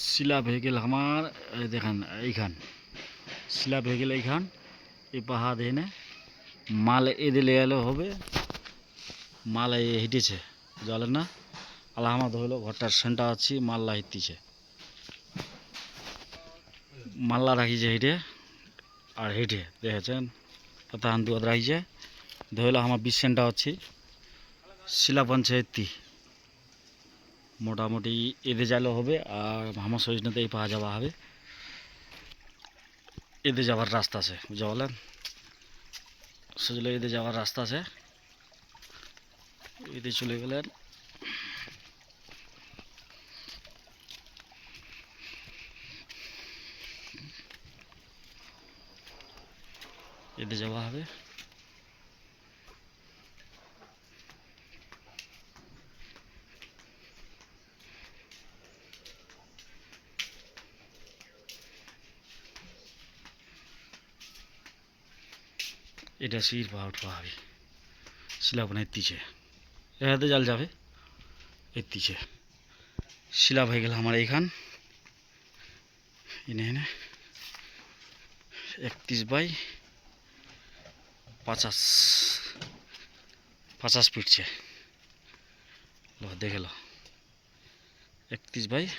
Slab হয়ে গেল আমার। দেখেন এইখান স্ল্যাব হয়ে গেল এইখান এই পাহা দেনে মাল এদিলে এলো হবে মাল হিটেছে জলের না আলহামদ হইলো ঘরটার সেন্টার আছি মাল্লা হিটিছে মাল্লা রাখিছে হিটে আর হিটে দেখেছেন তাহান দুয়াদ রাখিছে ধরলো আমার 20 সেন্টার আছে শিলা পঞ্চায়েতটি মোটামুটি এদে যাইলে হবে আর আমার সজনেতে এই পাওয়া যাওয়া হবে এদে যাওয়ার রাস্তা আছে বুঝা বলেন সজলে এদে যাওয়ার রাস্তা আছে এদে চলে গেলেন এদে যাওয়া হবে এটা সির পাহাড় পাহাড়ি শিলা বনে এত্তিছে এতে জাল যাবে এত্তিছে শিলা হয়ে গেল আমার এইখান এনে এনে 31/50 ফিট છે લો দেখে લો 31/50